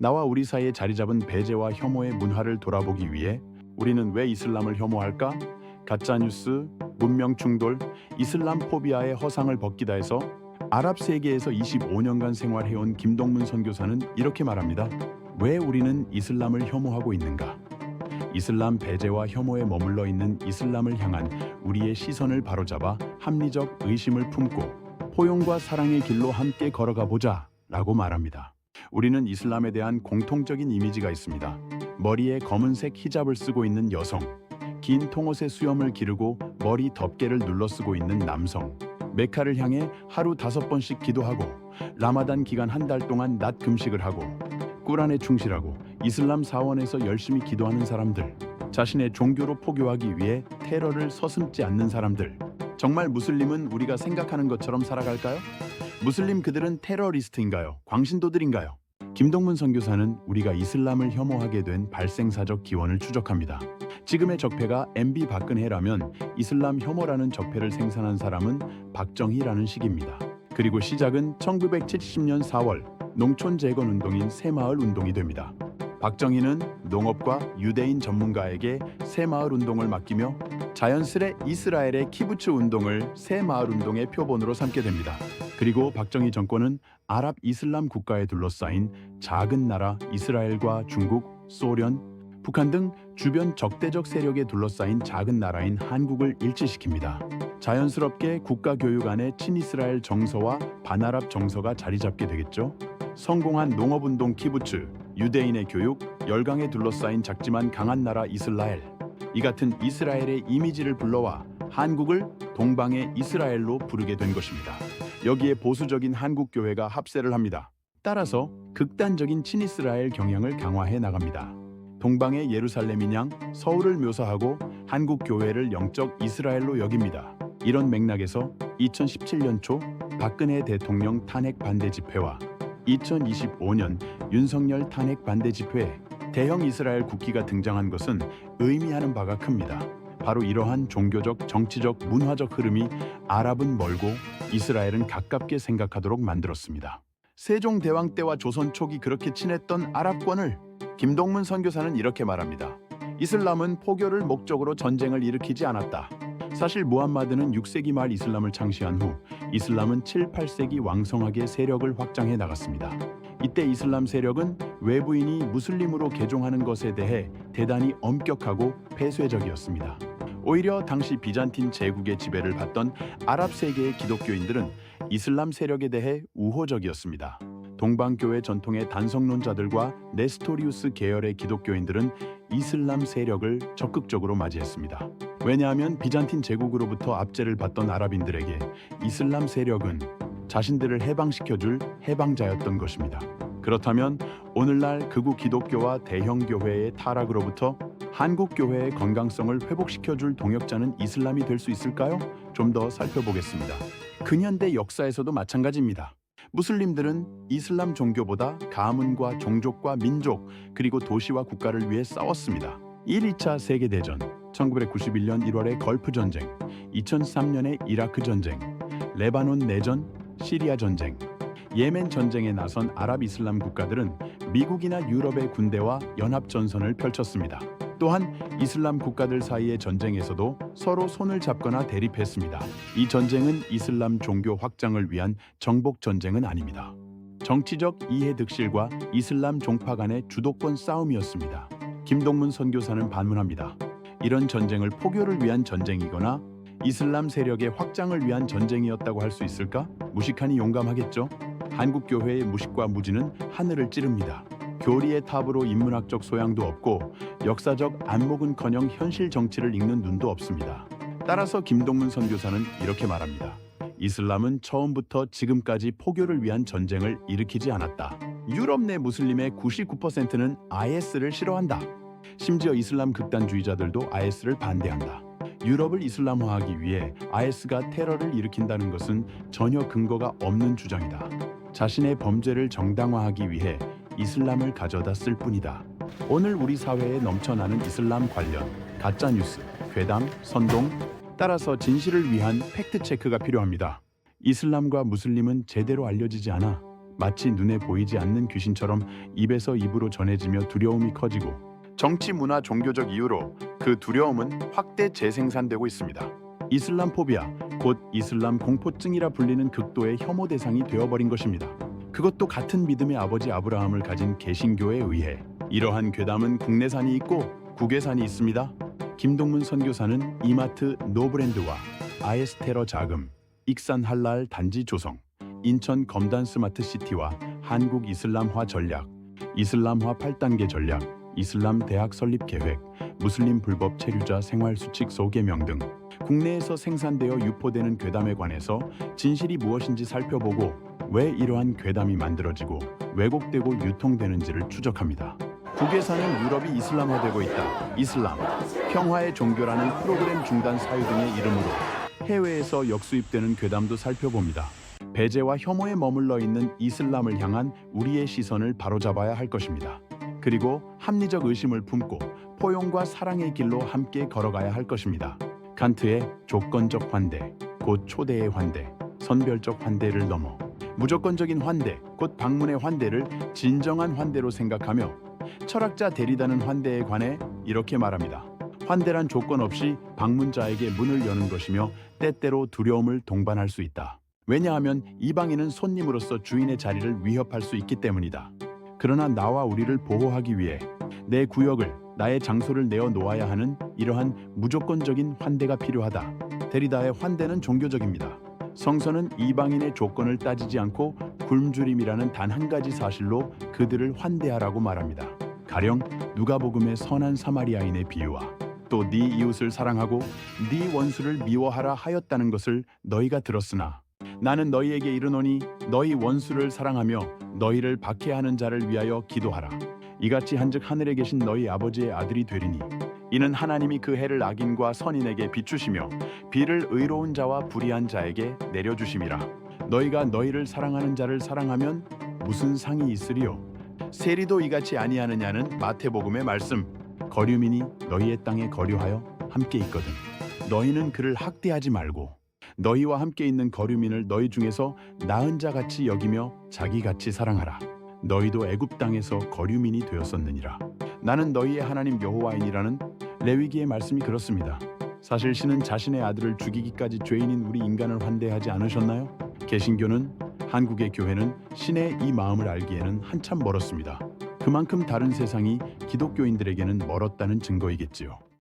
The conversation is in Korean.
나와 우리 사이에 자리 잡은 배제와 혐오의 문화를 돌아보기 위해 우리는 왜 이슬람을 혐오할까? 가짜뉴스, 문명 충돌, 이슬람 포비아의 허상을 벗기다 해서 아랍 세계에서 25년간 생활해온 김동문 선교사는 이렇게 말합니다. 왜 우리는 이슬람을 혐오하고 있는가? 이슬람 배제와 혐오에 머물러 있는 이슬람을 향한 우리의 시선을 바로잡아 합리적 의심을 품고 포용과 사랑의 길로 함께 걸어가 보자 라고 말합니다. 우리는 이슬람에 대한 공통적인 이미지가 있습니다. 머리에 검은색 히잡을 쓰고 있는 여성, 긴 통옷에 수염을 기르고 머리 덮개를 눌러쓰고 있는 남성, 메카를 향해 하루 5번씩 기도하고 라마단 기간 한 달 동안 낮 금식을 하고 꾸란에 충실하고 이슬람 사원에서 열심히 기도하는 사람들, 자신의 종교로 포교하기 위해 테러를 서슴지 않는 사람들. 정말 무슬림은 우리가 생각하는 것처럼 살아갈까요? 무슬림 그들은 테러리스트인가요? 광신도들인가요? 김동문 선교사는 우리가 이슬람을 혐오하게 된 발생사적 기원을 추적합니다. 지금의 적폐가 MB 박근혜라면 이슬람 혐오라는 적폐를 생산한 사람은 박정희라는 식입니다. 그리고 시작은 1970년 4월 농촌 재건 운동인 새마을 운동이 됩니다. 박정희는 농업과 유대인 전문가에게 새마을 운동을 맡기며 자연스레 이스라엘의 키부츠 운동을 새마을 운동의 표본으로 삼게 됩니다. 그리고 박정희 정권은 아랍 이슬람 국가에 둘러싸인 작은 나라 이스라엘과 중국, 소련, 북한 등 주변 적대적 세력에 둘러싸인 작은 나라인 한국을 일치시킵니다. 자연스럽게 국가 교육 안에 친이스라엘 정서와 반아랍 정서가 자리 잡게 되겠죠. 성공한 농업운동 키부츠, 유대인의 교육, 열강에 둘러싸인 작지만 강한 나라 이스라엘. 이 같은 이스라엘의 이미지를 불러와 한국을 동방의 이스라엘로 부르게 된 것입니다. 여기에 보수적인 한국교회가 합세를 합니다. 따라서 극단적인 친이스라엘 경향을 강화해 나갑니다. 동방의 예루살렘인 양 서울을 묘사하고 한국교회를 영적 이스라엘로 여깁니다. 이런 맥락에서 2017년 초 박근혜 대통령 탄핵 반대 집회와 2025년 윤석열 탄핵 반대 집회에 대형 이스라엘 국기가 등장한 것은 의미하는 바가 큽니다. 바로 이러한 종교적, 정치적, 문화적 흐름이 아랍은 멀고 이스라엘은 가깝게 생각하도록 만들었습니다. 세종대왕 때와 조선 초기 그렇게 친했던 아랍권을 김동문 선교사는 이렇게 말합니다. 이슬람은 포교를 목적으로 전쟁을 일으키지 않았다. 사실 무함마드는 6세기 말 이슬람을 창시한 후 이슬람은 7, 8세기 왕성하게 세력을 확장해 나갔습니다. 이때 이슬람 세력은 외부인이 무슬림으로 개종하는 것에 대해 대단히 엄격하고 폐쇄적이었습니다. 오히려 당시 비잔틴 제국의 지배를 받던 아랍 세계의 기독교인들은 이슬람 세력에 대해 우호적이었습니다. 동방교회 전통의 단성론자들과 네스토리우스 계열의 기독교인들은 이슬람 세력을 적극적으로 맞이했습니다. 왜냐하면 비잔틴 제국으로부터 압제를 받던 아랍인들에게 이슬람 세력은 자신들을 해방시켜줄 해방자였던 것입니다. 그렇다면 오늘날 극우 기독교와 대형 교회의 타락으로부터 한국 교회의 건강성을 회복시켜줄 동역자는 이슬람이 될 수 있을까요? 좀 더 살펴보겠습니다. 근현대 역사에서도 마찬가지입니다. 무슬림들은 이슬람 종교보다 가문과 종족과 민족 그리고 도시와 국가를 위해 싸웠습니다. 1, 2차 세계대전, 1991년 1월의 걸프 전쟁, 2003년의 이라크 전쟁, 레바논 내전, 시리아 전쟁, 예멘 전쟁에 나선 아랍 이슬람 국가들은 미국이나 유럽의 군대와 연합전선을 펼쳤습니다. 또한 이슬람 국가들 사이의 전쟁에서도 서로 손을 잡거나 대립했습니다. 이 전쟁은 이슬람 종교 확장을 위한 정복 전쟁은 아닙니다. 정치적 이해득실과 이슬람 종파 간의 주도권 싸움이었습니다. 김동문 선교사는 반문합니다. 이런 전쟁을 포교를 위한 전쟁이거나 이슬람 세력의 확장을 위한 전쟁이었다고 할 수 있을까? 무식하니 용감하겠죠? 한국 교회의 무식과 무지는 하늘을 찌릅니다. 교리의 탑으로 인문학적 소양도 없고 역사적 안목은커녕 현실 정치를 읽는 눈도 없습니다. 따라서 김동문 선교사는 이렇게 말합니다. 이슬람은 처음부터 지금까지 포교를 위한 전쟁을 일으키지 않았다. 유럽 내 무슬림의 99%는 IS를 싫어한다. 심지어 이슬람 극단주의자들도 IS를 반대한다. 유럽을 이슬람화하기 위해 IS가 테러를 일으킨다는 것은 전혀 근거가 없는 주장이다. 자신의 범죄를 정당화하기 위해 이슬람을 가져다 쓸 뿐이다. 오늘 우리 사회에 넘쳐나는 이슬람 관련 가짜뉴스, 괴담, 선동, 따라서 진실을 위한 팩트체크가 필요합니다. 이슬람과 무슬림은 제대로 알려지지 않아 마치 눈에 보이지 않는 귀신처럼 입에서 입으로 전해지며 두려움이 커지고 정치, 문화, 종교적 이유로 그 두려움은 확대 재생산되고 있습니다. 이슬람 포비아, 곧 이슬람 공포증이라 불리는 극도의 혐오 대상이 되어버린 것입니다. 그것도 같은 믿음의 아버지 아브라함을 가진 개신교에 의해. 이러한 괴담은 국내산이 있고 국외산이 있습니다. 김동문 선교사는 이마트 노브랜드와 아에스테러 자금, 익산 할랄 단지 조성, 인천 검단 스마트시티와 한국 이슬람화 전략, 이슬람화 8단계 전략, 이슬람 대학 설립 계획, 무슬림 불법 체류자 생활 수칙 소개명 등 국내에서 생산되어 유포되는 괴담에 관해서 진실이 무엇인지 살펴보고 왜 이러한 괴담이 만들어지고 왜곡되고 유통되는지를 추적합니다. 국외사는 유럽이 이슬람화되고 있다, 이슬람, 평화의 종교라는 프로그램 중단 사유 등의 이름으로 해외에서 역수입되는 괴담도 살펴봅니다. 배제와 혐오에 머물러 있는 이슬람을 향한 우리의 시선을 바로잡아야 할 것입니다. 그리고 합리적 의심을 품고 포용과 사랑의 길로 함께 걸어가야 할 것입니다. 칸트의 조건적 환대, 곧 초대의 환대, 선별적 환대를 넘어 무조건적인 환대, 곧 방문의 환대를 진정한 환대로 생각하며 철학자 데리다는 환대에 관해 이렇게 말합니다. 환대란 조건 없이 방문자에게 문을 여는 것이며 때때로 두려움을 동반할 수 있다. 왜냐하면 이방인은 손님으로서 주인의 자리를 위협할 수 있기 때문이다. 그러나 나와 우리를 보호하기 위해 내 구역을, 나의 장소를 내어 놓아야 하는 이러한 무조건적인 환대가 필요하다. 데리다의 환대는 종교적입니다. 성서는 이방인의 조건을 따지지 않고 굶주림이라는 단 한 가지 사실로 그들을 환대하라고 말합니다. 가령 누가복음의 선한 사마리아인의 비유와 또 네 이웃을 사랑하고 네 원수를 미워하라 하였다는 것을 너희가 들었으나 나는 너희에게 이르노니 너희 원수를 사랑하며 너희를 박해하는 자를 위하여 기도하라. 이같이 한즉 하늘에 계신 너희 아버지의 아들이 되리니 이는 하나님이 그 해를 악인과 선인에게 비추시며 비를 의로운 자와 불의한 자에게 내려주심이라. 너희가 너희를 사랑하는 자를 사랑하면 무슨 상이 있으리요? 세리도 이같이 아니하느냐는 마태복음의 말씀. 거류민이 너희의 땅에 거류하여 함께 있거든. 너희는 그를 학대하지 말고 너희와 함께 있는 거류민을 너희 중에서 나은 자 같이 여기며 자기 같이 사랑하라. 너희도 애굽 땅에서 거류민이 되었었느니라. 나는 너희의 하나님 여호와이니라는 레위기의 말씀이 그렇습니다. 사실 신은 자신의 아들을 죽이기까지 죄인인 우리 인간을 환대하지 않으셨나요? 개신교는, 한국의 교회는 신의 이 마음을 알기에는 한참 멀었습니다. 그만큼 다른 세상이 기독교인들에게는 멀었다는 증거이겠지요.